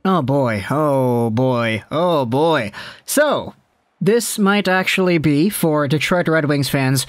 Oh boy, oh boy, oh boy. So, this might actually be, for Detroit Red Wings fans,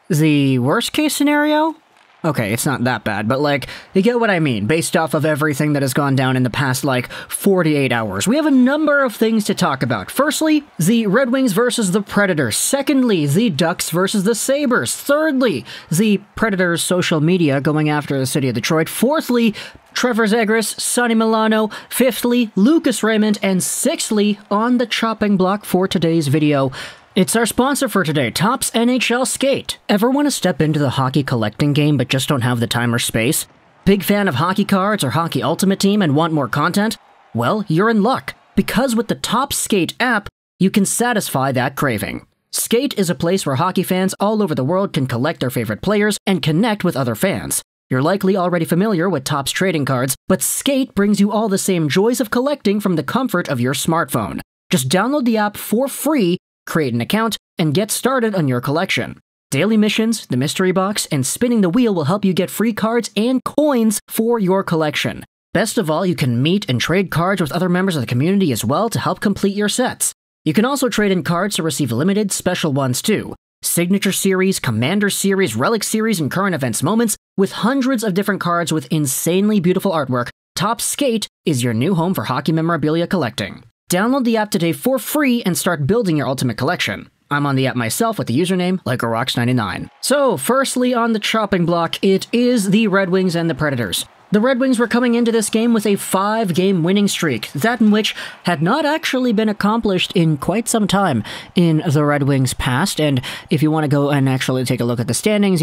the worst case scenario? Okay, it's not that bad, but like, you get what I mean, based off of everything that has gone down in the past, 48 hours. We have a number of things to talk about. Firstly, the Red Wings versus the Predators. Secondly, the Ducks versus the Sabres. Thirdly, the Predators' social media going after the city of Detroit. Fourthly, Trevor Zegras, Sonny Milano. Fifthly, Lucas Raymond. And sixthly, on the chopping block for today's video, it's our sponsor for today, Topps NHL Skate. Ever want to step into the hockey collecting game but just don't have the time or space? Big fan of hockey cards or Hockey Ultimate Team and want more content? Well, you're in luck, because with the Topps Skate app, you can satisfy that craving. Skate is a place where hockey fans all over the world can collect their favorite players and connect with other fans. You're likely already familiar with Topps trading cards, but Skate brings you all the same joys of collecting from the comfort of your smartphone. Just download the app for free, create an account, and get started on your collection. Daily missions, the mystery box, and spinning the wheel will help you get free cards and coins for your collection. Best of all, you can meet and trade cards with other members of the community as well to help complete your sets. You can also trade in cards to receive limited special ones too. Signature Series, Commander Series, Relic Series, and Current Events Moments, with hundreds of different cards with insanely beautiful artwork, Topps Skate is your new home for hockey memorabilia collecting. Download the app today for free and start building your ultimate collection. I'm on the app myself with the username LikeARocks99. So, firstly on the chopping block, it is the Red Wings and the Predators. The Red Wings were coming into this game with a 5-game winning streak, that in which had not actually been accomplished in quite some time in the Red Wings' past, and if you want to go and actually take a look at the standings,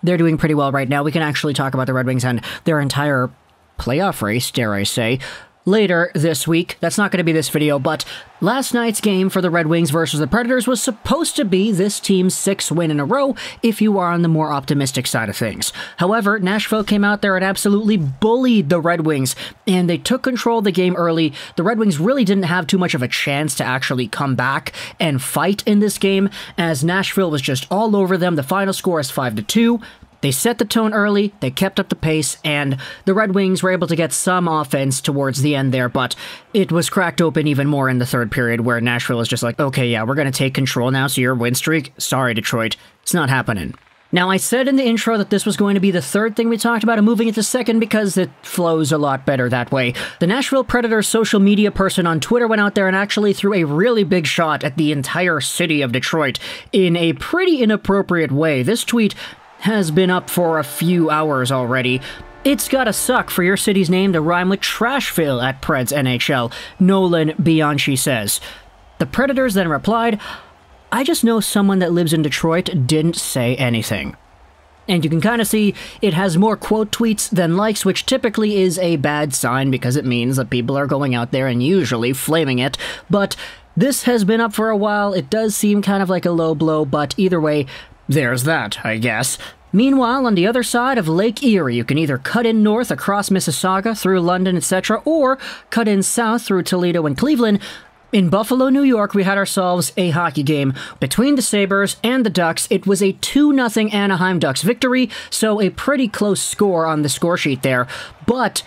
they're doing pretty well right now. We can actually talk about the Red Wings and their entire playoff race, dare I say, later this week. That's not going to be this video, but last night's game for the Red Wings versus the Predators was supposed to be this team's 6th win in a row, if you are on the more optimistic side of things. However, Nashville came out there and absolutely bullied the Red Wings, and they took control of the game early. The Red Wings really didn't have too much of a chance to actually come back and fight in this game, as Nashville was just all over them. The final score is 5-2. They set the tone early, they kept up the pace, and the Red Wings were able to get some offense towards the end there, but it was cracked open even more in the third period, where Nashville was just like, okay, yeah, we're going to take control now, so your win streak? Sorry, Detroit. It's not happening. Now, I said in the intro that this was going to be the third thing we talked about, and moving into second because it flows a lot better that way. The Nashville Predators social media person on Twitter went out there and actually threw a really big shot at the entire city of Detroit in a pretty inappropriate way. This tweet has been up for a few hours already. It's gotta suck for your city's name to rhyme with Trashville at Preds NHL, Nolan Bianchi says. The Predators then replied, I just know someone that lives in Detroit didn't say anything. And you can kind of see it has more quote tweets than likes, which typically is a bad sign because it means that people are going out there and usually flaming it. But this has been up for a while. It does seem kind of like a low blow, but either way, there's that, I guess. Meanwhile, on the other side of Lake Erie, you can either cut in north across Mississauga through London, etc., or cut in south through Toledo and Cleveland. In Buffalo, New York, we had ourselves a hockey game between the Sabres and the Ducks. It was a 2-0 Anaheim Ducks victory, so a pretty close score on the score sheet there. But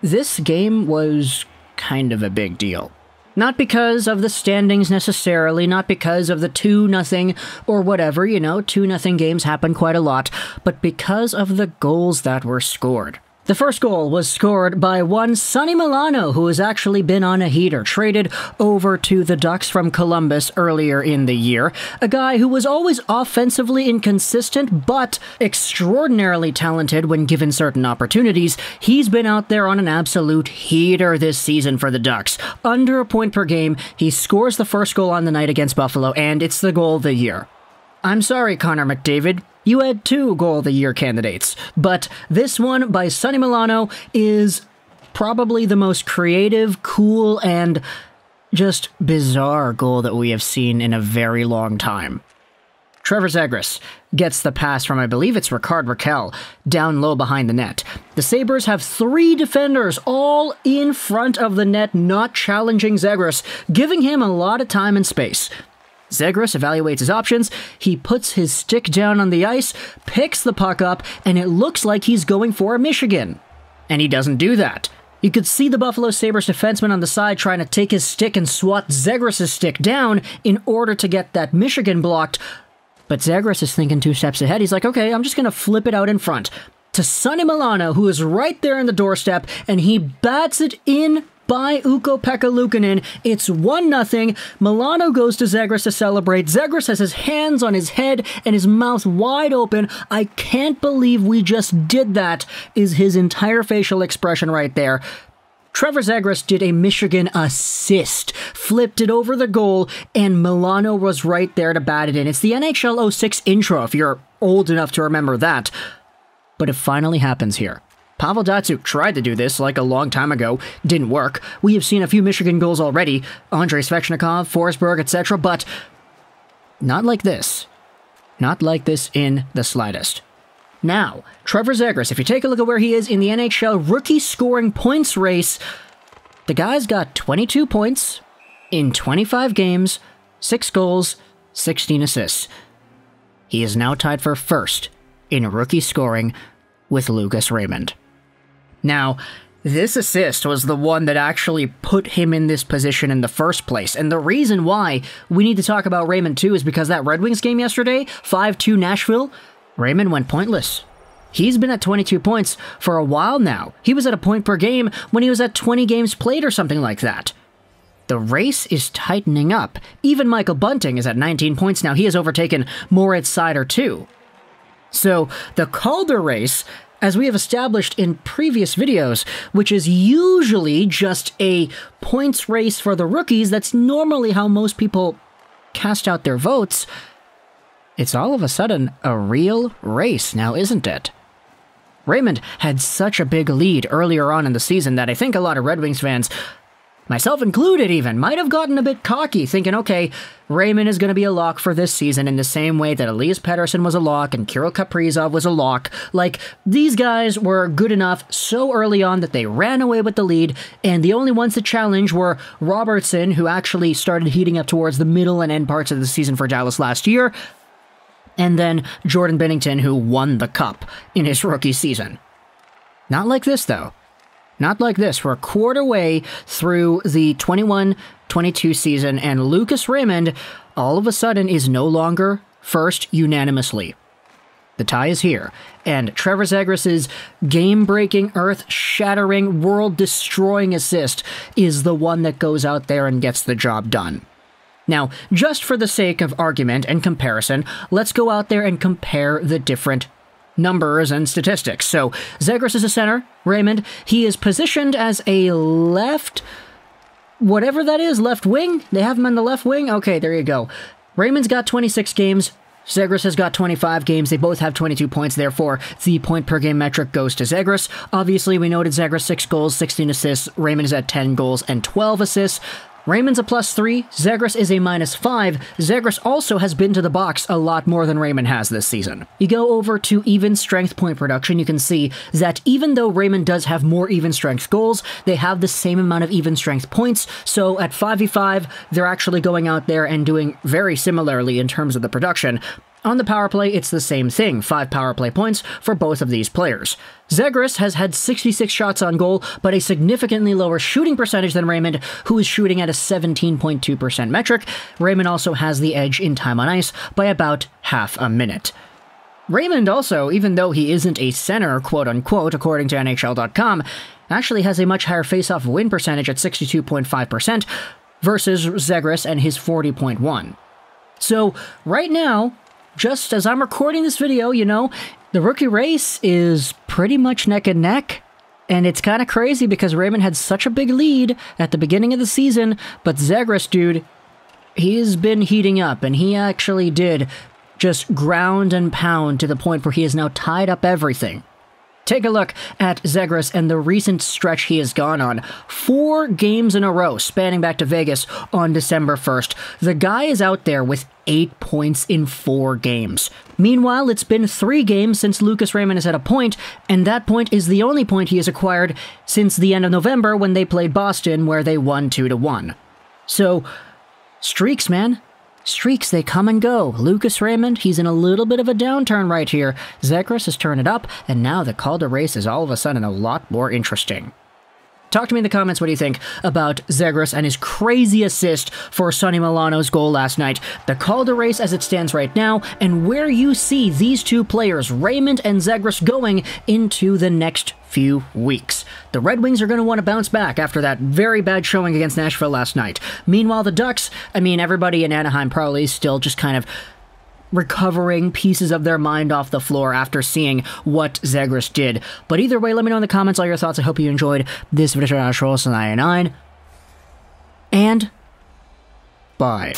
this game was kind of a big deal. Not because of the standings necessarily, not because of the 2-0 or whatever, 2-0 games happen quite a lot, but because of the goals that were scored. The first goal was scored by one Sonny Milano, who has actually been on a heater, traded over to the Ducks from Columbus earlier in the year. A guy who was always offensively inconsistent, but extraordinarily talented when given certain opportunities. He's been out there on an absolute heater this season for the Ducks. Under a point per game, he scores the first goal on the night against Buffalo, and it's the goal of the year. I'm sorry, Connor McDavid. You had 2 Goal of the Year candidates, but this one by Sonny Milano is probably the most creative, cool, and just bizarre goal that we have seen in a very long time. Trevor Zegras gets the pass from, I believe it's Rickard Rakell, down low behind the net. The Sabres have 3 defenders all in front of the net, not challenging Zegras, giving him a lot of time and space. Zegras evaluates his options, he puts his stick down on the ice, picks the puck up, and it looks like he's going for a Michigan. And he doesn't do that. You could see the Buffalo Sabres defenseman on the side trying to take his stick and swat Zegras' stick down in order to get that Michigan blocked. But Zegras is thinking 2 steps ahead. He's like, okay, I'm just going to flip it out in front to Sonny Milano, who is right there on the doorstep, and he bats it in by Ukko-Pekka Luukkonen. It's 1-0. Milano goes to Zegras to celebrate. Zegras has his hands on his head and his mouth wide open. I can't believe we just did that, is his entire facial expression right there. Trevor Zegras did a Michigan assist, flipped it over the goal, and Milano was right there to bat it in. It's the NHL 06 intro, if you're old enough to remember that. But it finally happens here. Pavel Datsyuk tried to do this like a long time ago. Didn't work. We have seen a few Michigan goals already. Andrei Svechnikov, Forsberg, etc. But not like this. Not like this in the slightest. Now, Trevor Zegras, if you take a look at where he is in the NHL rookie scoring points race, the guy's got 22 points in 25 games, 6 goals, 16 assists. He is now tied for first in rookie scoring with Lucas Raymond. Now, this assist was the one that actually put him in this position in the first place, and the reason why we need to talk about Raymond too is because that Red Wings game yesterday, 5-2 Nashville, Raymond went pointless. He's been at 22 points for a while now. He was at a point per game when he was at 20 games played or something like that. The race is tightening up. Even Michael Bunting is at 19 points now. He has overtaken Moritz Seider too. So, the Calder race, as we have established in previous videos, which is usually just a points race for the rookies, that's normally how most people cast out their votes, it's all of a sudden a real race now, isn't it? Raymond had such a big lead earlier on in the season that I think a lot of Red Wings fans, myself included even, might have gotten a bit cocky, thinking, okay, Raymond is going to be a lock for this season in the same way that Elias Pettersson was a lock and Kirill Kaprizov was a lock. Like, these guys were good enough so early on that they ran away with the lead, and the only ones to challenge were Robertson, who actually started heating up towards the middle and end parts of the season for Dallas last year, and then Jordan Binnington, who won the Cup in his rookie season. Not like this, though. Not like this. We're a quarter way through the 21-22 season, and Lucas Raymond, all of a sudden, is no longer first unanimously. The tie is here, and Trevor Zegras' game-breaking, earth-shattering, world-destroying assist is the one that goes out there and gets the job done. Now, just for the sake of argument and comparison, let's go out there and compare the different numbers and statistics. So, Zegras is a center. Raymond, he is positioned as a left, whatever that is, left wing? They have him on the left wing? Okay, there you go. Raymond's got 26 games. Zegras has got 25 games. They both have 22 points, therefore the point per game metric goes to Zegras. Obviously, we noted Zegras 6 goals, 16 assists. Raymond is at 10 goals and 12 assists. Raymond's a +3, Zegras is a -5. Zegras also has been to the box a lot more than Raymond has this season. You go over to even strength point production, you can see that even though Raymond does have more even strength goals, they have the same amount of even strength points, so at 5v5, they're actually going out there and doing very similarly in terms of the production. On the power play, it's the same thing, 5 power play points for both of these players. Zegras has had 66 shots on goal, but a significantly lower shooting percentage than Raymond, who is shooting at a 17.2% metric. Raymond also has the edge in time on ice by about half a minute. Raymond also, even though he isn't a center, quote-unquote, according to NHL.com, actually has a much higher face-off win percentage at 62.5% versus Zegras and his 40.1%. So, right now, just as I'm recording this video, you know, the rookie race is pretty much neck and neck, and it's kind of crazy because Raymond had such a big lead at the beginning of the season, but Zegras, dude, he's been heating up, and he actually did just ground and pound to the point where he has now tied up everything. Take a look at Zegras and the recent stretch he has gone on. 4 games in a row, spanning back to Vegas on December 1st. The guy is out there with 8 points in 4 games. Meanwhile, it's been 3 games since Lucas Raymond has had a point, and that point is the only point he has acquired since the end of November when they played Boston, where they won 2-1. So, streaks, man. Streaks, they come and go. Lucas Raymond, he's in a little bit of a downturn right here. Zegras has turned it up, and now the Calder race is all of a sudden a lot more interesting. Talk to me in the comments what do you think about Zegras and his crazy assist for Sonny Milano's goal last night, the Calder race as it stands right now, and where you see these two players, Raymond and Zegras, going into the next few weeks. The Red Wings are going to want to bounce back after that very bad showing against Nashville last night. Meanwhile, the Ducks, I mean, everybody in Anaheim probably is still just kind of recovering pieces of their mind off the floor after seeing what Zegras did. But either way, let me know in the comments all your thoughts. I hope you enjoyed this video. And bye.